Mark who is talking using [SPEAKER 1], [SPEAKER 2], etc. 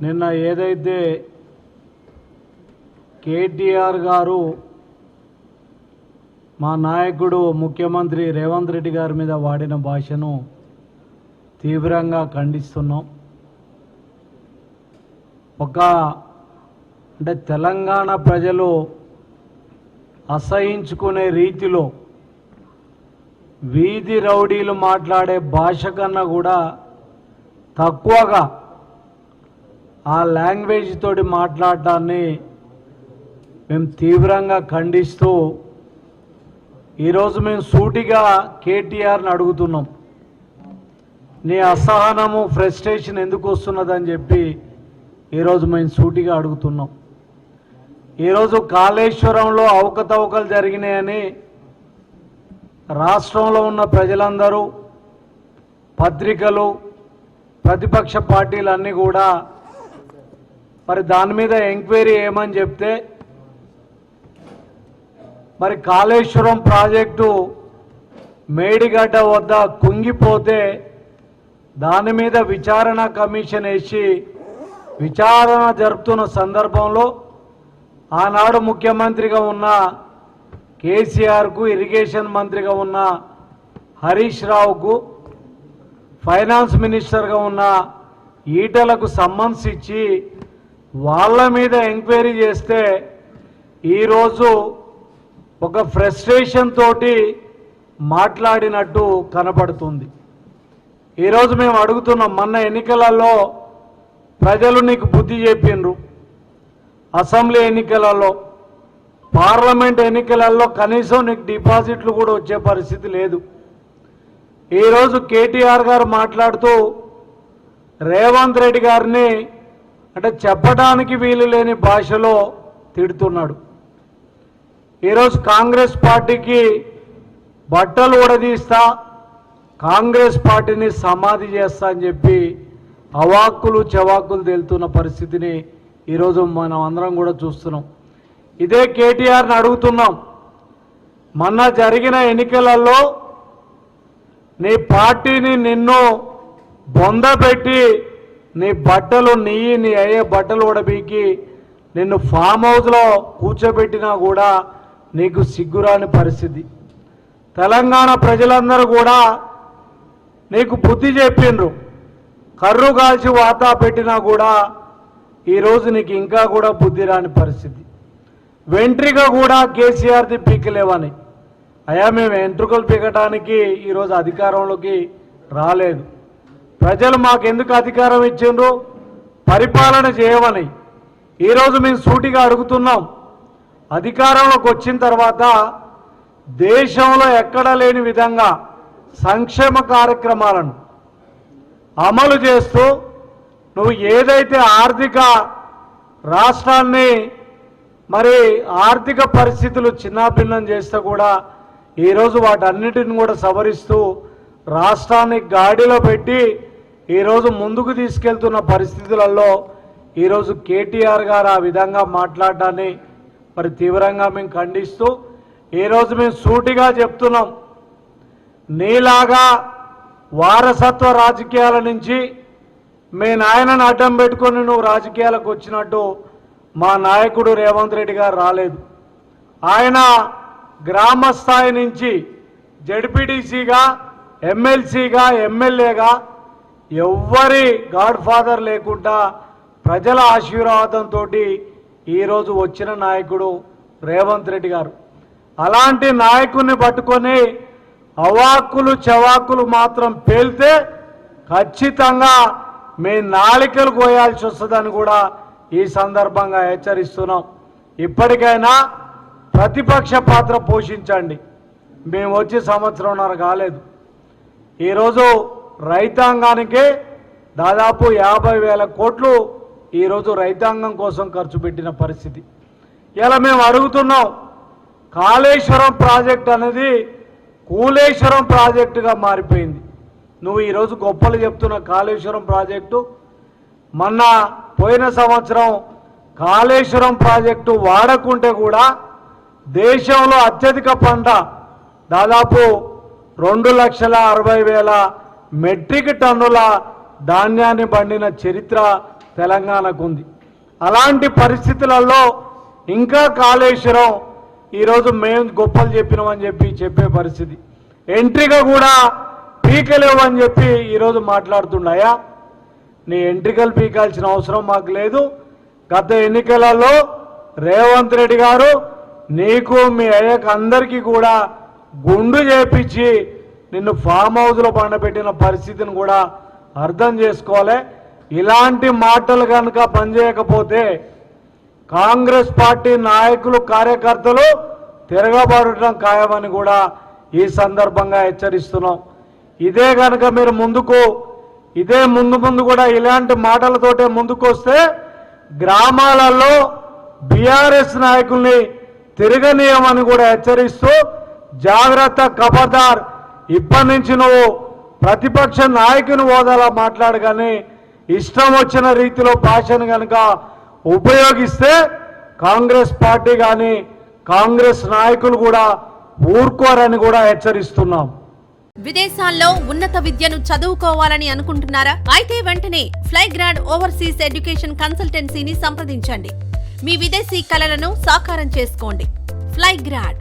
[SPEAKER 1] నిన్న ఏదైతే కేటీఆర్ గారు మా నాయకుడు ముఖ్యమంత్రి రేవంత్ రెడ్డి గారి మీద వాడిన భాషను తీవ్రంగా ఖండిస్తున్నాం. అంటే తెలంగాణ ప్రజలు అసహించుకునే రీతిలో వీధి రౌడీలు మాట్లాడే భాష కన్నా కూడా తక్కువగా ఆ లాంగ్వేజ్ తోటి మాట్లాడటాన్ని మేము తీవ్రంగా ఖండిస్తూ ఈరోజు మేము సూటిగా కేటీఆర్ని అడుగుతున్నాం, నీ అసహనము ఫ్రస్ట్రేషన్ ఎందుకు వస్తున్నదని చెప్పి ఈరోజు మేము సూటిగా అడుగుతున్నాం. ఈరోజు కాళేశ్వరంలో అవకతవకలు జరిగినాయని రాష్ట్రంలో ఉన్న ప్రజలందరూ, పత్రికలు, ప్రతిపక్ష పార్టీలన్నీ కూడా మరి దాని మీద ఎంక్వైరీ ఏమని చెప్తే మరి కాళేశ్వరం ప్రాజెక్టు మేడిగడ్డ వద్ద కుంగిపోతే దాని మీద విచారణ కమిషన్ వేసి విచారణ జరుపుతున్న సందర్భంలో ఆనాడు ముఖ్యమంత్రిగా ఉన్న కేసీఆర్కు, ఇరిగేషన్ మంత్రిగా ఉన్న హరీష్ రావుకు, ఫైనాన్స్ మినిస్టర్గా ఉన్న ఈటలకు సమ్మన్స్ ఇచ్చి వాళ్ళ మీద ఎంక్వైరీ చేస్తే ఈరోజు ఒక ఫ్రస్ట్రేషన్ తోటి మాట్లాడినట్టు కనబడుతుంది. ఈరోజు మేము అడుగుతున్నాం, మొన్న ఎన్నికలలో ప్రజలు నీకు బుద్ధి చెప్పిండ్రు, అసెంబ్లీ ఎన్నికలలో, పార్లమెంట్ ఎన్నికలలో కనీసం నీకు డిపాజిట్లు కూడా వచ్చే పరిస్థితి లేదు. ఈరోజు కేటీఆర్ గారు మాట్లాడుతూ రేవంత్ రెడ్డి గారిని అంటే చెప్పడానికి వీలు లేని భాషలో తిడుతున్నాడు. ఈరోజు కాంగ్రెస్ పార్టీకి బట్టలు ఉడదీస్తా, కాంగ్రెస్ పార్టీని సమాధి చేస్తా అని చెప్పి అవాక్కులు చవాకులు తేలుతున్న పరిస్థితిని ఈరోజు మనం అందరం కూడా చూస్తున్నాం. ఇదే కేటీఆర్ని అడుగుతున్నాం, మొన్న జరిగిన ఎన్నికలలో నీ పార్టీని నిన్ను బొందపెట్టి నీ బట్టలు నీ అయ్యే బట్టలు ఉడబీకి నిన్ను ఫామ్ హౌస్లో కూర్చోబెట్టినా కూడా నీకు సిగ్గురాని పరిస్థితి. తెలంగాణ ప్రజలందరూ కూడా నీకు బుద్ధి చెప్పిండ్రు, కర్రు కాల్చి వాతా పెట్టినా కూడా ఈరోజు నీకు ఇంకా కూడా బుద్ధి రాని పరిస్థితి. వెంట్రిక కూడా కేసీఆర్ది పీకలేవని. అయ్యా, మేము వెంట్రుకలు పీకటానికి ఈరోజు అధికారంలోకి రాలేదు. ప్రజలు మాకెందుకు అధికారం ఇచ్చిండ్రు? పరిపాలన చేయమని. ఈరోజు మేము సూటిగా అడుగుతున్నాం, అధికారంలోకి వచ్చిన తర్వాత దేశంలో ఎక్కడా లేని విధంగా సంక్షేమ కార్యక్రమాలను అమలు చేస్తూ నువ్వు ఏదైతే ఆర్థిక రాష్ట్రాన్ని మరి ఆర్థిక పరిస్థితులు చిన్నాభిన్నం చేస్తే కూడా ఈరోజు వాటన్నిటిని కూడా సవరిస్తూ రాష్ట్రాన్ని గాడిలో పెట్టి ఈరోజు ముందుకు తీసుకెళ్తున్న పరిస్థితులలో ఈరోజు కేటీఆర్ గారు ఆ విధంగా మాట్లాడడాన్ని మరి తీవ్రంగా మేము ఖండిస్తూ ఈరోజు మేము సూటిగా చెప్తున్నాం, నీలాగా వారసత్వ రాజకీయాల నుంచి మీ నాయనను అడ్డం పెట్టుకొని నువ్వు రాజకీయాలకు వచ్చినట్టు మా నాయకుడు రేవంత్ రెడ్డి గారు రాలేదు. ఆయన గ్రామ స్థాయి నుంచి జడ్పీటీసీగా, ఎమ్మెల్సీగా, ఎమ్మెల్యేగా ఎవ్వరి గాడ్ ఫాదర్ లేకుండా ప్రజల ఆశీర్వాదంతో ఈరోజు వచ్చిన నాయకుడు రేవంత్ రెడ్డి గారు. అలాంటి నాయకుడిని పట్టుకొని అవాక్కులు చవాకులు మాత్రం పేల్తే ఖచ్చితంగా మీ నాలికలు కోయాల్సి వస్తుందని కూడా ఈ సందర్భంగా హెచ్చరిస్తున్నాం. ఇప్పటికైనా ప్రతిపక్ష పాత్ర పోషించండి. మేము వచ్చి సంవత్సరంన్నర కాలేదు. ఈరోజు రైతాంగానికి దాదాపు 50,000 కోట్లు ఈరోజు రైతాంగం కోసం ఖర్చు పెట్టిన పరిస్థితి. ఇలా మేము అడుగుతున్నాం, కాళేశ్వరం ప్రాజెక్ట్ అనేది కూలేశ్వరం ప్రాజెక్టుగా మారిపోయింది. నువ్వు ఈరోజు గొప్పలు చెప్తున్న కాళేశ్వరం ప్రాజెక్టు, మొన్న పోయిన సంవత్సరం కాళేశ్వరం ప్రాజెక్టు వాడకుంటే కూడా దేశంలో అత్యధిక పంట దాదాపు 2,60,000 మెట్రిక్ టన్నుల ధాన్యాన్ని పండిన చరిత్ర తెలంగాణకు ఉంది. అలాంటి పరిస్థితులలో ఇంకా కాళేశ్వరం ఈరోజు మేము గొప్పలు చెప్పినామని చెప్పే పరిస్థితి, ఎంట్రీగా కూడా పీకలేవు అని చెప్పి ఈరోజు మాట్లాడుతున్నాయా? నీ ఎంట్రికలు పీకాల్సిన అవసరం మాకు లేదు. గత ఎన్నికలలో రేవంత్ రెడ్డి గారు నీకు మీ అయ్యకు అందరికీ కూడా గుండు చేపించి నిన్ను ఫామ్ హౌస్లో పండబెట్టిన పరిస్థితిని కూడా అర్థం చేసుకోవాలి. ఇలాంటి మాటలు కనుక పనిచేయకపోతే కాంగ్రెస్ పార్టీ నాయకులు కార్యకర్తలు తిరగబడటం ఖాయమని కూడా ఈ సందర్భంగా హెచ్చరిస్తున్నాం. ఇదే కనుక మీరు ముందు కూడా ఇలాంటి మాటలతోటే ముందుకు వస్తే గ్రామాలలో బీఆర్ఎస్ నాయకుల్ని తిరగనీయమని కూడా హెచ్చరిస్తూ జాగ్రత్త, ఖబర్దార్, ఇప్పటి నుంచి నువ్వు ప్రతిపక్ష నాయకుని హోదాలో మాట్లాడగానే ఇష్టం వచ్చిన రీతిలో భాషను కనుక ఉపయోగిస్తే కాంగ్రెస్ పార్టీ కానీ కాంగ్రెస్ నాయకులు కూడా ఊరుకోరని కూడా హెచ్చరిస్తున్నాం.
[SPEAKER 2] విదేశాల్లో ఉన్నత విద్యను చదువుకోవాలని అనుకుంటున్నారా? అయితే వెంటనే ఫ్లైగ్రాడ్ ఓవర్సీస్ ఎడ్యుకేషన్ కన్సల్టెన్సీని సంప్రదించండి. మీ విదేశీ కలలను సాకారం చేసుకోండి. ఫ్లైగ్రాడ్